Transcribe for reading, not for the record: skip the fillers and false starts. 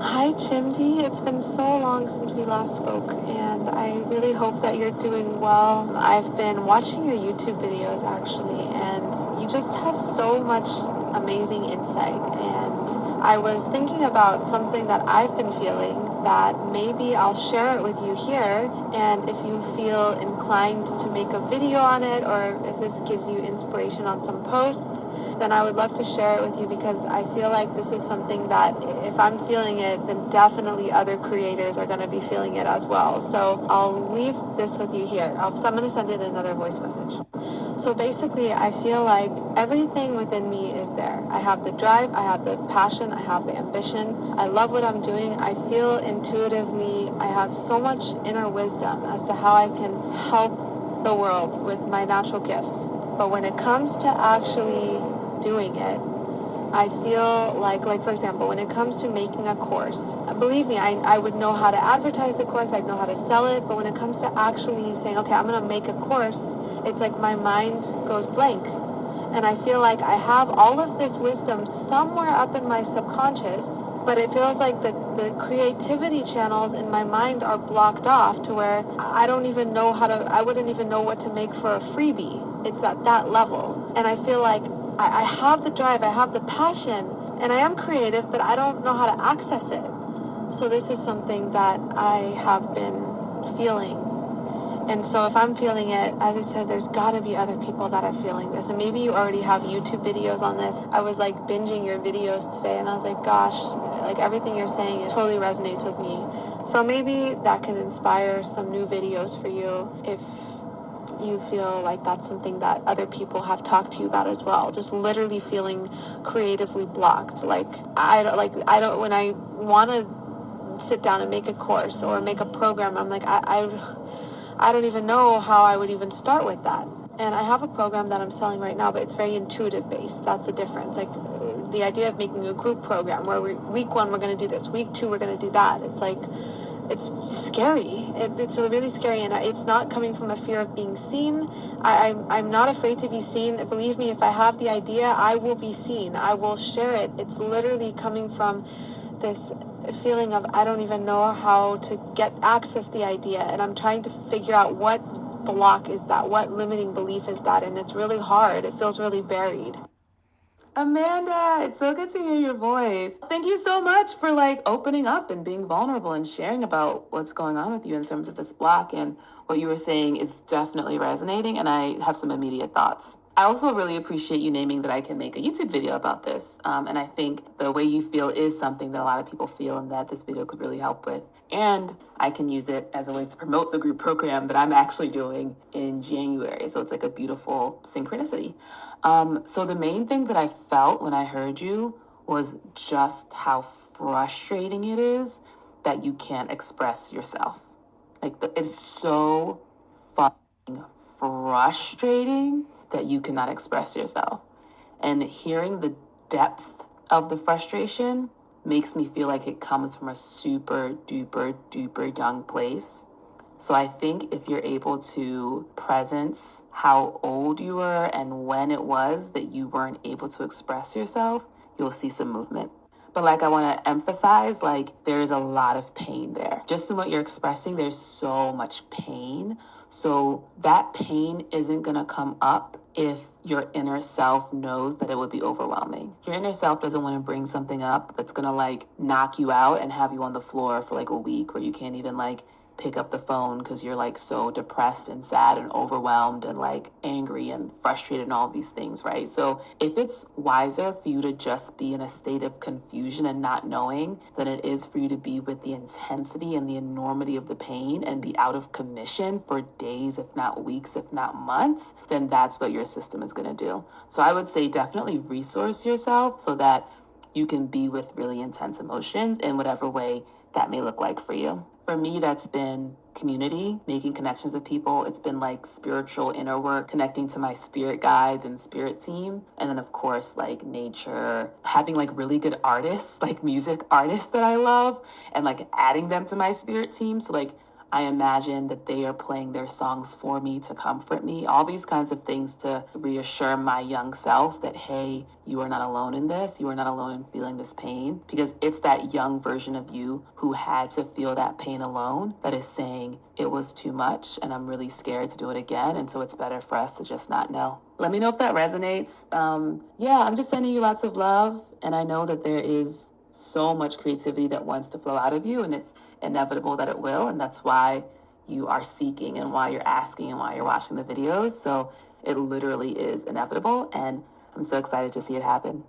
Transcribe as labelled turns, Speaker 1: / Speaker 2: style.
Speaker 1: Hi, Chimdi. It's been so long since we last spoke, and I really hope that you're doing well. I've been watching your YouTube videos actually, and you just have so much amazing insight. And I was thinking about something that I've been feeling that maybe I'll share it with you here. And if you feel inclined to make a video on it, or if this gives you inspiration on some posts, then I would love to share it with you because I feel like this is something that if I'm feeling it, then definitely other creators are going to be feeling it as well. So I'll leave this with you here. I'm going to send it another voice message. So basically, I feel like everything within me is there. I have the drive, I have the passion, I have the ambition. I love what I'm doing. I feel intuitively, I have so much inner wisdom as to how I can help the world with my natural gifts. But when it comes to actually doing it, I feel like for example, when it comes to making a course, believe me, I would know how to advertise the course, I'd know how to sell it, but when it comes to actually saying, okay, I'm going to make a course, it's like my mind goes blank. And I feel like I have all of this wisdom somewhere up in my subconscious, but it feels like the creativity channels in my mind are blocked off to where I don't even know I wouldn't even know what to make for a freebie. It's at that level. And I feel like I have the drive, I have the passion, and I am creative, but I don't know how to access it. So this is something that I have been feeling. And so if I'm feeling it, as I said, there's got to be other people that are feeling this. And maybe you already have YouTube videos on this. I was like binging your videos today, and I was like, gosh, like everything you're saying, it totally resonates with me. So maybe that can inspire some new videos for you if you feel like that's something that other people have talked to you about as well. Just literally feeling creatively blocked. I don't when I want to sit down and make a course or make a program, I'm like I don't even know how I would even start with that. And I have a program that I'm selling right now, but it's very intuitive based. That's the difference. Like the idea of making a group program where week 1 we're going to do this, week 2 we're going to do that. It's like it's scary. It's really scary, and it's not coming from a fear of being seen. I'm not afraid to be seen. Believe me, if I have the idea, I will be seen. I will share it. It's literally coming from this feeling of I don't even know how to get access the idea, and I'm trying to figure out what block is that, what limiting belief is that, and it's really hard. It feels really buried.
Speaker 2: Amanda, it's so good to hear your voice. Thank you so much for opening up and being vulnerable and sharing about what's going on with you in terms of this block. And what you were saying is definitely resonating, and I have some immediate thoughts. I also really appreciate you naming that I can make a YouTube video about this. And I think the way you feel is something that a lot of people feel and that this video could really help with. And I can use it as a way to promote the group program that I'm actually doing in January. So it's like a beautiful synchronicity. So the main thing that I felt when I heard you was just how frustrating it is that you can't express yourself. It's so fucking frustrating that you cannot express yourself. And hearing the depth of the frustration makes me feel like it comes from a super duper young place. So I think if you're able to presence how old you were and when it was that you weren't able to express yourself, you'll see some movement. But I want to emphasize, there's a lot of pain there. Just in what you're expressing, there's so much pain. So that pain isn't going to come up if your inner self knows that it would be overwhelming. Your inner self doesn't want to bring something up that's going to knock you out and have you on the floor for a week where you can't even pick up the phone because you're so depressed and sad and overwhelmed and angry and frustrated and all these things, right? So if it's wiser for you to just be in a state of confusion and not knowing than it is for you to be with the intensity and the enormity of the pain and be out of commission for days, if not weeks, if not months, then that's what your system is going to do. So I would say definitely resource yourself so that you can be with really intense emotions in whatever way that may look like for you. For me, that's been community, making connections with people. It's been spiritual inner work, connecting to my spirit guides and spirit team. And then of course, nature, having really good artists, music artists that I love and adding them to my spirit team. So I imagine that they are playing their songs for me to comfort me, all these kinds of things to reassure my young self that, hey, you are not alone in this. You are not alone in feeling this pain, because it's that young version of you who had to feel that pain alone that is saying it was too much and I'm really scared to do it again. And so it's better for us to just not know. Let me know if that resonates. Yeah, I'm just sending you lots of love. And I know that there is so much creativity that wants to flow out of you, and it's inevitable that it will. And that's why you are seeking and why you're asking and why you're watching the videos. So it literally is inevitable. And I'm so excited to see it happen.